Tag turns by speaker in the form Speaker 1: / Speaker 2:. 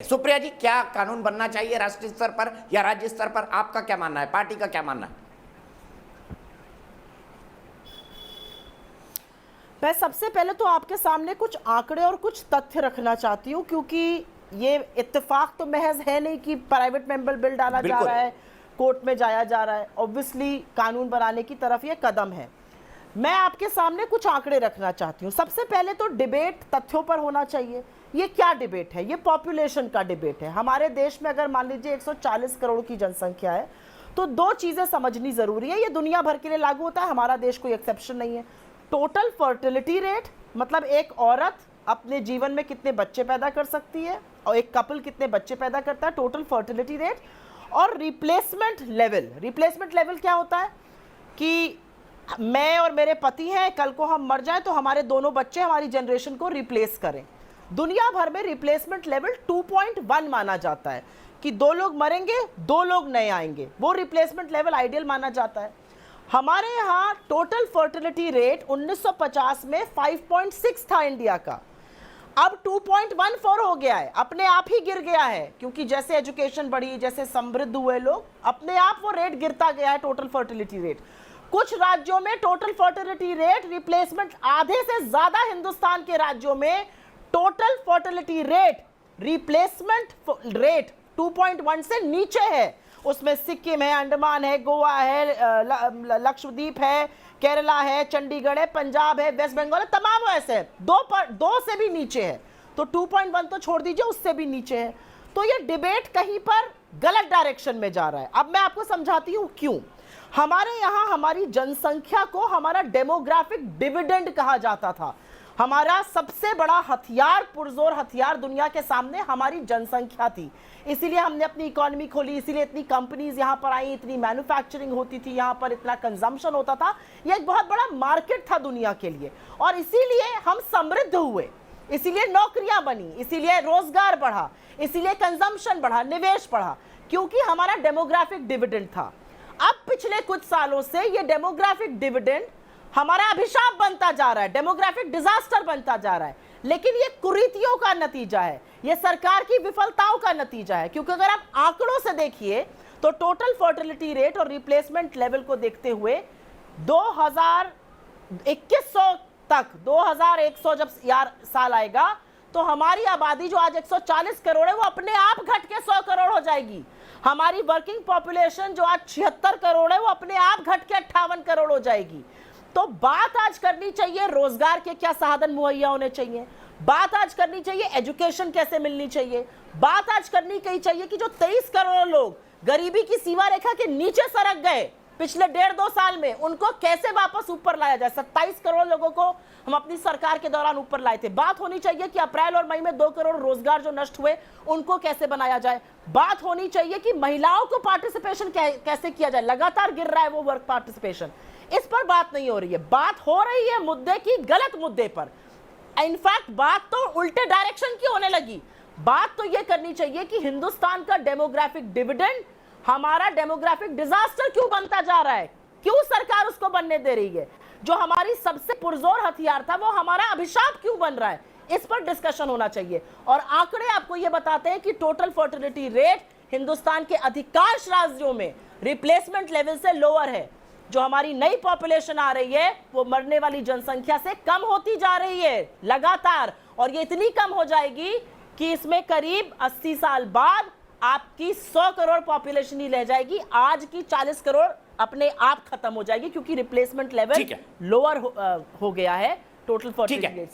Speaker 1: सुप्रिया जी, क्या कानून बनना चाहिए राष्ट्रीय स्तर पर या राज्य स्तर पर? आपका क्या मानना है, पार्टी का क्या मानना है?
Speaker 2: मैं सबसे पहले तो आपके सामने कुछ आंकड़े और कुछ तथ्य रखना चाहती हूँ, क्योंकि ये इत्तेफाक तो महज है नहीं कि प्राइवेट मेंबर बिल डाला जा रहा है, कोर्ट में जाया जा रहा है। ऑब्वियसली कानून बनाने की तरफ ये कदम है। मैं आपके सामने कुछ आंकड़े रखना चाहती हूँ। सबसे पहले तो डिबेट तथ्यों पर होना चाहिए। ये क्या डिबेट है? ये पॉपुलेशन का डिबेट है। हमारे देश में अगर मान लीजिए 140 करोड़ की जनसंख्या है, तो दो चीजें समझनी जरूरी है। ये दुनिया भर के लिए लागू होता है, हमारा देश कोई एक्सेप्शन नहीं है। टोटल फर्टिलिटी रेट, मतलब एक औरत अपने जीवन में कितने बच्चे पैदा कर सकती है और एक कपल कितने बच्चे पैदा करता है, टोटल फर्टिलिटी रेट। और रिप्लेसमेंट लेवल। रिप्लेसमेंट लेवल क्या होता है कि मैं और मेरे पति हैं, कल को हम मर जाएं तो हमारे दोनों बच्चे हमारी जनरेशन को रिप्लेस करें। दुनिया भर में रिप्लेसमेंट लेवल 2.1 माना जाता है कि 2 लोग मरेंगे, 2 लोग नए आएंगे। वो रिप्लेसमेंट लेवल आइडियल माना जाता है। हमारे यहाँ टोटल फर्टिलिटी रेट 1950 में 5.6 था इंडिया का, अब 2.14 हो गया है। अपने आप ही गिर गया है, क्योंकि जैसे एजुकेशन बढ़ी, जैसे समृद्ध हुए लोग, अपने आप वो रेट गिरता गया है, टोटल फर्टिलिटी रेट। कुछ राज्यों में टोटल फर्टिलिटी रेट रिप्लेसमेंट आधे से ज्यादा, हिंदुस्तान के राज्यों में total fertility rate replacement rate 2.1 से नीचे है। उसमें सिक्किम है, अंडमान है, गोवा है, लक्षद्वीप है, केरला है, चंडीगढ़ है, पंजाब है, वेस्ट बंगाल है, तमाम ऐसे है। 2 से भी नीचे है। तो 2.1 तो छोड़ दीजिए, उससे भी नीचे है। तो ये डिबेट कहीं पर गलत डायरेक्शन में जा रहा है। अब मैं आपको समझाती हूं क्यों। हमारे यहाँ हमारी जनसंख्या को हमारा डेमोग्राफिक डिविडेंड कहा जाता था। हमारा सबसे बड़ा हथियार, पुरजोर हथियार दुनिया के सामने हमारी जनसंख्या थी। इसीलिए हमने अपनी इकोनॉमी खोली, इसीलिए इतनी कंपनीज यहाँ पर आई, इतनी मैन्युफैक्चरिंग होती थी, यहाँ पर इतना कंजम्पशन होता था। यह एक बहुत बड़ा मार्केट था दुनिया के लिए, और इसीलिए हम समृद्ध हुए, इसीलिए नौकरियां बनी, इसीलिए रोजगार बढ़ा, इसीलिए कंजम्पशन बढ़ा, निवेश बढ़ा, क्योंकि हमारा डेमोग्राफिक डिविडेंड था। अब पिछले कुछ सालों से ये डेमोग्राफिक डिविडेंड हमारा अभिशाप बनता जा रहा है, डेमोग्राफिक डिजास्टर बनता जा रहा है। लेकिन ये कुरीतियों का नतीजा है, ये सरकार की विफलताओं का नतीजा है। क्योंकि अगर आप आंकड़ों से देखिए तो टोटल फर्टिलिटी रेट और रिप्लेसमेंट लेवल को देखते हुए 2100 तक, 2100 जब साल आएगा तो हमारी आबादी जो आज 140 करोड़ है, वो अपने आप घट के 100 करोड़ हो जाएगी। हमारी वर्किंग पॉपुलेशन जो आज 76 करोड़ है, वो अपने आप घट के 58 करोड़ हो जाएगी। तो बात आज करनी चाहिए रोजगार के क्या साधन मुहैया होने चाहिए, बात आज करनी चाहिए एजुकेशन कैसे मिलनी चाहिए, बात आज करनी चाहिए कि जो 23 करोड़ लोग गरीबी की सीमा रेखा के नीचे सरक गए पिछले 1.5-2 साल में, उनको कैसे वापस ऊपर लाया जाए। 27 करोड़ लोगों को हम अपनी सरकार के दौरान ऊपर लाए थे। बात होनी चाहिए कि अप्रैल और मई में 2 करोड़ रोजगार जो नष्ट हुए, उनको कैसे बनाया जाए। बात होनी चाहिए कि महिलाओं को पार्टिसिपेशन कैसे किया जाए, लगातार गिर रहा है वो वर्क पार्टिसिपेशन। इस पर बात नहीं हो रही है, बात हो रही है मुद्दे की गलत मुद्दे पर। इनफैक्ट बात तो उल्टे डायरेक्शन की होने लगी। बात तो यह करनी चाहिए कि हिंदुस्तान का डेमोग्राफिक डिविडेंड हमारा डेमोग्राफिक डिजास्टर क्यों बनता जा रहा है, क्यों सरकार उसको बनने दे रही है। जो हमारी सबसे पुरजोर हथियार था, वो हमारा अभिशाप क्यों बन रहा है, इस पर डिस्कशन होना चाहिए। और आंकड़े आपको यह बताते हैं कि टोटल फर्टिलिटी रेट हिंदुस्तान के अधिकांश राज्यों में रिप्लेसमेंट लेवल से लोअर है। जो हमारी नई पॉपुलेशन आ रही है, वो मरने वाली जनसंख्या से कम होती जा रही है लगातार, और ये इतनी कम हो जाएगी कि इसमें करीब 80 साल बाद आपकी 100 करोड़ पॉपुलेशन ही रह जाएगी। आज की 40 करोड़ अपने आप खत्म हो जाएगी, क्योंकि रिप्लेसमेंट लेवल लोअर हो गया है टोटल फर्टिलिटी रेट।